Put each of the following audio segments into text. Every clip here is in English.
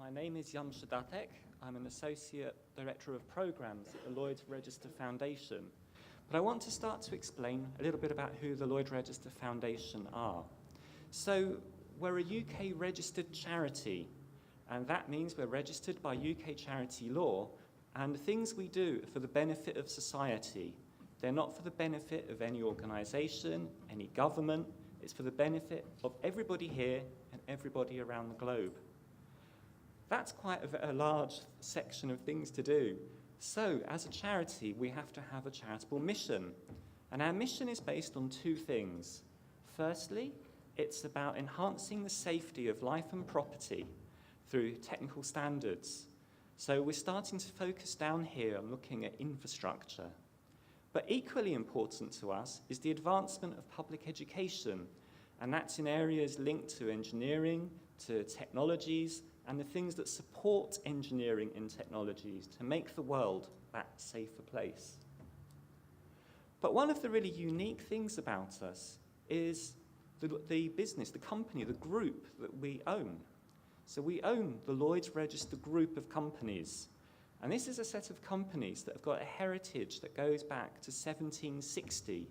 My name is Przydatek. I'm an Associate Director of Programs at the Lloyds Register Foundation. But I want to start to explain a little bit about who the Lloyds Register Foundation are. So we're a UK registered charity, and that means we're registered by UK charity law, and the things we do are for the benefit of society. They're not for the benefit of any organisation, any government. It's for the benefit of everybody here and everybody around the globe. That's quite a large section of things to do. So, as a charity, we have to have a charitable mission. And our mission is based on two things. Firstly, it's about enhancing the safety of life and property through technical standards. So we're starting to focus down here on looking at infrastructure. But equally important to us is the advancement of public education, and that's in areas linked to engineering, to technologies, and the things that support engineering and technologies to make the world that safer place. But one of the really unique things about us is the business, the company, the group that we own. So we own the Lloyds Register group of companies. And this is a set of companies that have got a heritage that goes back to 1760.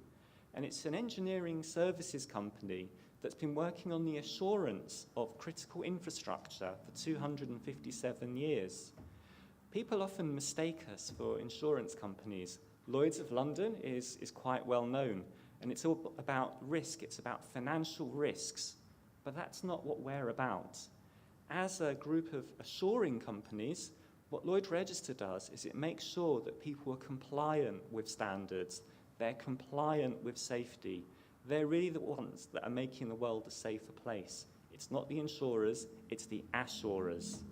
And it's an engineering services company that's been working on the assurance of critical infrastructure for 257 years. People often mistake us for insurance companies. Lloyds of London is quite well known, and it's all about risk, it's about financial risks, but that's not what we're about. As a group of assuring companies, what Lloyds Register does is it makes sure that people are compliant with standards, they're compliant with safety. They're really the ones that are making the world a safer place. It's not the insurers, it's the assurers.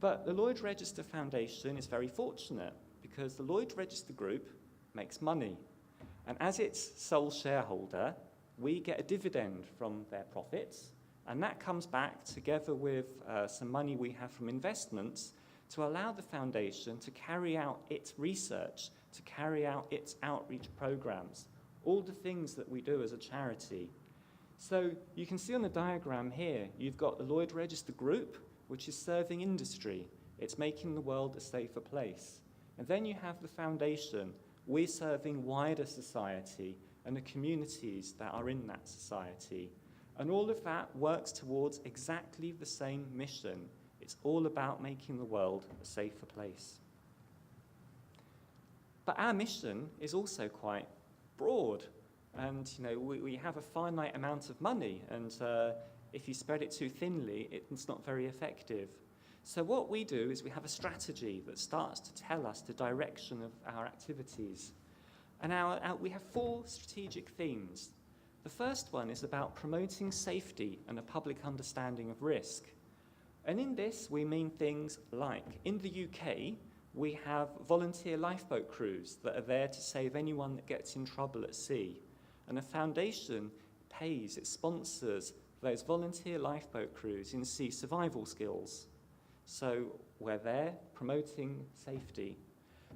But the Lloyds Register Foundation is very fortunate because the Lloyds Register Group makes money. And as its sole shareholder, we get a dividend from their profits, and that comes back together with some money we have from investments to allow the foundation to carry out its research, to carry out its outreach programs, all the things that we do as a charity. So you can see on the diagram here, you've got the Lloyds Register Group, which is serving industry. It's making the world a safer place. And then you have the foundation. We're serving wider society and the communities that are in that society. And all of that works towards exactly the same mission. It's all about making the world a safer place. But our mission is also quite broad, and we have a finite amount of money, and if you spread it too thinly, it's not very effective. So what we do is we have a strategy that starts to tell us the direction of our activities. And we have 4 strategic themes. The first one is about promoting safety and a public understanding of risk. And in this, we mean things like, in the UK, we have volunteer lifeboat crews that are there to save anyone that gets in trouble at sea. And the foundation pays, it sponsors those volunteer lifeboat crews in sea survival skills. So we're there promoting safety,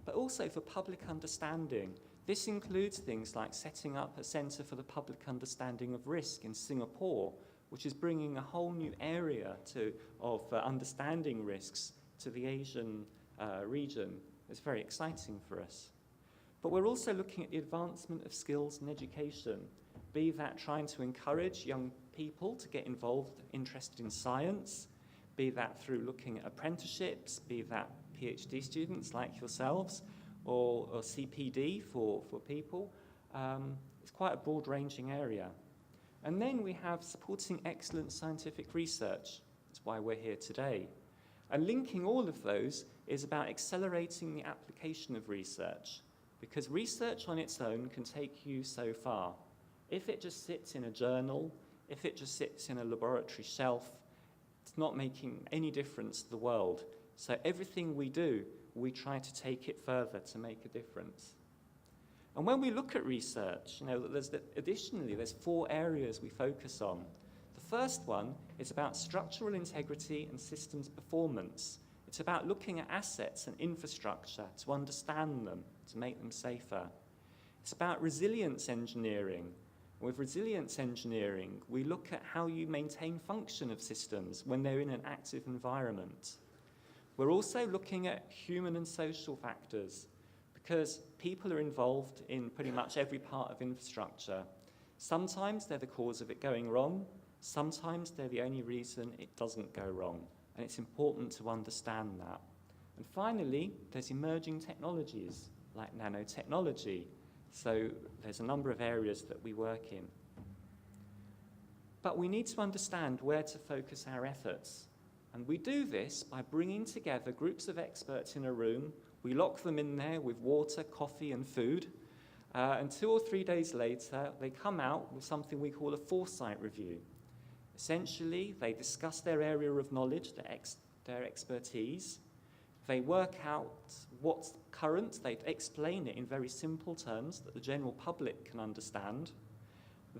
but also for public understanding. This includes things like setting up a Centre for the Public Understanding of Risk in Singapore, which is bringing a whole new area of understanding risks to the Asian region. It's very exciting for us. But we're also looking at the advancement of skills and education, be that trying to encourage young people to get involved, interested in science, be that through looking at apprenticeships, be that PhD students like yourselves, or CPD for people. It's quite a broad-ranging area. And then we have supporting excellent scientific research. That's why we're here today. And linking all of those is about accelerating the application of research, because research on its own can take you so far. If it just sits in a journal, if it just sits in a laboratory shelf, it's not making any difference to the world. So everything we do, we try to take it further to make a difference. And when we look at research, additionally, there's 4 areas we focus on. The first one is about structural integrity and systems performance. It's about looking at assets and infrastructure to understand them, to make them safer. It's about resilience engineering. With resilience engineering, we look at how you maintain function of systems when they're in an active environment. We're also looking at human and social factors, because people are involved in pretty much every part of infrastructure. Sometimes they're the cause of it going wrong, sometimes they're the only reason it doesn't go wrong, and it's important to understand that. And finally, there's emerging technologies like nanotechnology. So there's a number of areas that we work in. But we need to understand where to focus our efforts. And we do this by bringing together groups of experts in a room. We lock them in there with water, coffee, and food. And 2 or 3 days later, they come out with something we call a Foresight Review. Essentially, they discuss their area of knowledge, their expertise. They work out what's current. They explain it in very simple terms that the general public can understand.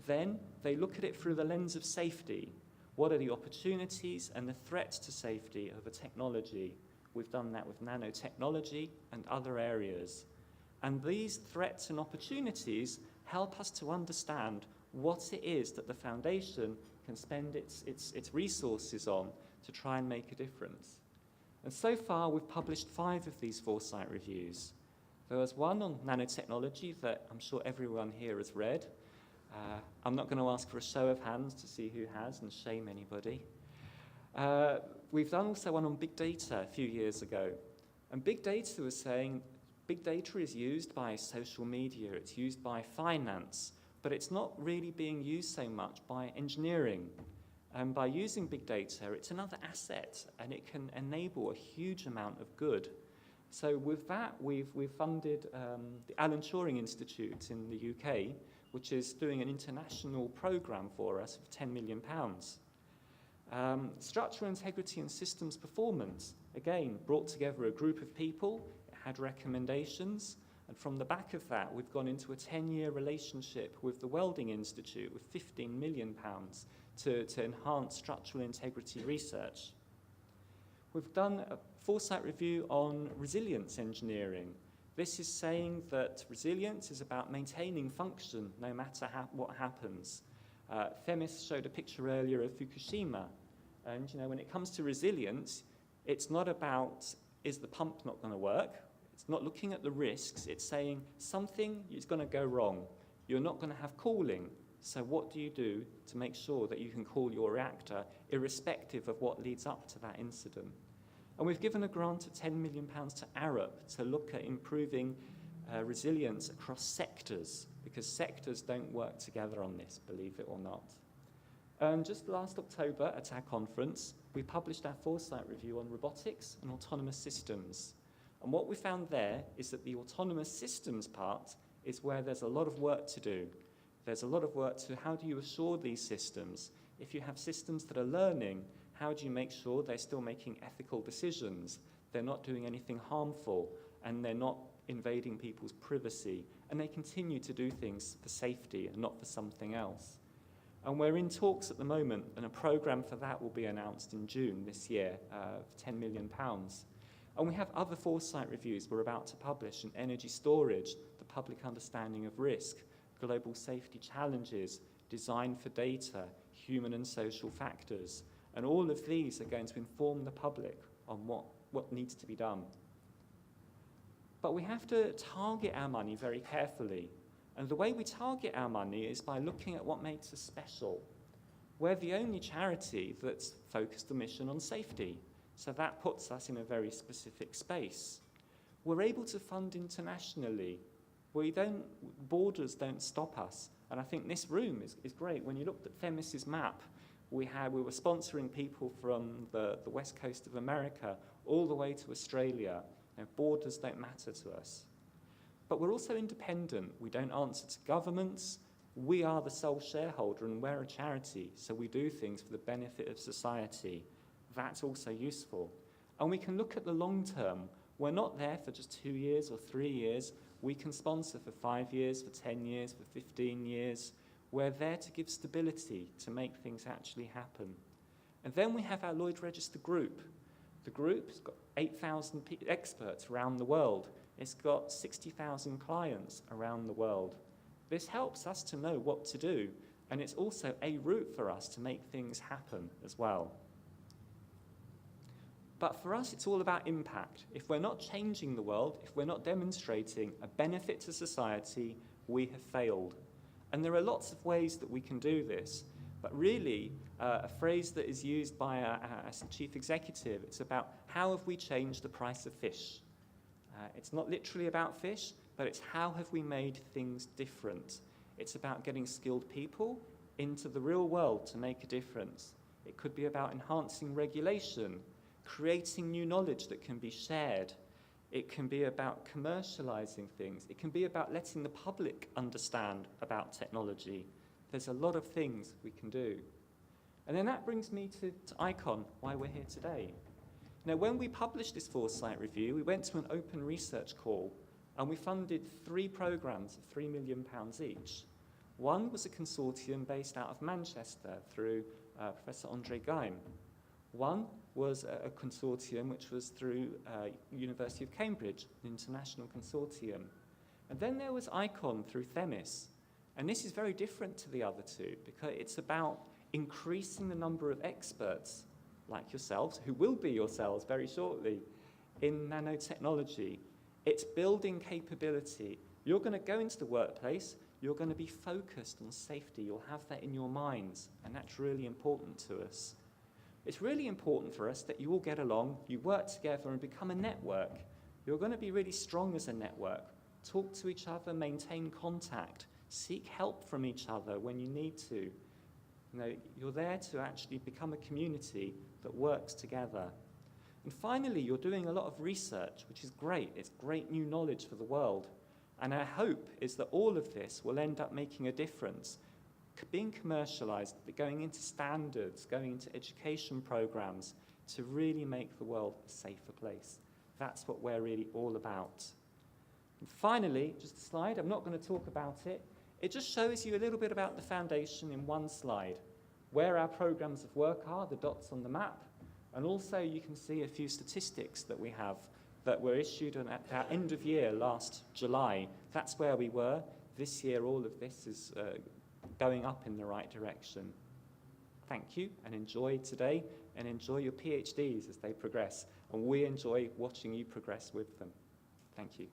Then they look at it through the lens of safety. What are the opportunities and the threats to safety of a technology? We've done that with nanotechnology and other areas. And these threats and opportunities help us to understand what it is that the foundation can spend its resources on to try and make a difference. And so far, we've published 5 of these Foresight Reviews. There was one on nanotechnology that I'm sure everyone here has read. I'm not going to ask for a show of hands to see who has and shame anybody. We've done also one on big data a few years ago. And big data was saying big data is used by social media, it's used by finance, but it's not really being used so much by engineering. And by using big data, it's another asset, and it can enable a huge amount of good. So with that, we've funded the Alan Turing Institute in the UK, which is doing an international program for us of £10 million. Structural integrity and systems performance, again, brought together a group of people, it had recommendations, and from the back of that, we've gone into a 10-year relationship with the Welding Institute with £15 million to enhance structural integrity research. We've done a Foresight Review on resilience engineering. This is saying that resilience is about maintaining function no matter what happens. Themis showed a picture earlier of Fukushima, and when it comes to resilience, it's not about, is the pump not going to work? It's not looking at the risks, it's saying something is going to go wrong. You're not going to have cooling. So what do you do to make sure that you can cool your reactor irrespective of what leads up to that incident? And we've given a grant of £10 million to Arup to look at improving resilience across sectors, because sectors don't work together on this, believe it or not. And just last October at our conference, we published our Foresight Review on robotics and autonomous systems. And what we found there is that the autonomous systems part is where there's a lot of work to do. There's a lot of work to how do you assure these systems? If you have systems that are learning, how do you make sure they're still making ethical decisions? They're not doing anything harmful, and they're not invading people's privacy, and they continue to do things for safety and not for something else. And we're in talks at the moment, and a program for that will be announced in June this year, for £10 million. And we have other Foresight Reviews we're about to publish in energy storage, the public understanding of risk, global safety challenges, design for data, human and social factors. And all of these are going to inform the public on what needs to be done. But we have to target our money very carefully. And the way we target our money is by looking at what makes us special. We're the only charity that's focused the mission on safety. So that puts us in a very specific space. We're able to fund internationally. Borders don't stop us. And I think this room is great. When you looked at Themis's map, we were sponsoring people from the west coast of America all the way to Australia. Borders don't matter to us. But we're also independent. We don't answer to governments. We are the sole shareholder, and we're a charity, so we do things for the benefit of society. That's also useful. And we can look at the long term. We're not there for just 2 years or 3 years. We can sponsor for 5 years, for 10 years, for 15 years. We're there to give stability, to make things actually happen. And then we have our Lloyd Register group. The group has got 8,000 experts around the world. It's got 60,000 clients around the world. This helps us to know what to do, and it's also a route for us to make things happen as well. But for us, it's all about impact. If we're not changing the world, if we're not demonstrating a benefit to society, we have failed. And there are lots of ways that we can do this. But really, a phrase that is used by a chief executive, it's about how have we changed the price of fish? It's not literally about fish, but it's how have we made things different? It's about getting skilled people into the real world to make a difference. It could be about enhancing regulation, creating new knowledge that can be shared. It can be about commercializing things. It can be about letting the public understand about technology. There's a lot of things we can do. And then that brings me to ICON, why we're here today. Now, when we published this Foresight Review, we went to an open research call, and we funded 3 programs of £3 million each. One was a consortium based out of Manchester through Professor Andre Geim. One was a consortium which was through University of Cambridge, an international consortium. And then there was ICON through Themis. And this is very different to the other two because it's about increasing the number of experts like yourselves, who will be yourselves very shortly, in nanotechnology. It's building capability. You're going to go into the workplace, you're going to be focused on safety, you'll have that in your minds, and that's really important to us. It's really important for us that you all get along, you work together and become a network. You're going to be really strong as a network. Talk to each other, maintain contact, seek help from each other when you need to. You know, you're there to actually become a community that works together. And finally, you're doing a lot of research, which is great. It's great new knowledge for the world. And our hope is that all of this will end up making a difference, being commercialized, going into standards, going into education programs to really make the world a safer place. That's what we're really all about. And finally, just a slide, I'm not going to talk about it. It just shows you a little bit about the foundation in one slide, where our programs of work are, the dots on the map, and also you can see a few statistics that we have that were issued at our end of year last July. That's where we were. This year, all of this is going up in the right direction. Thank you, and enjoy today, and enjoy your PhDs as they progress. And we enjoy watching you progress with them. Thank you.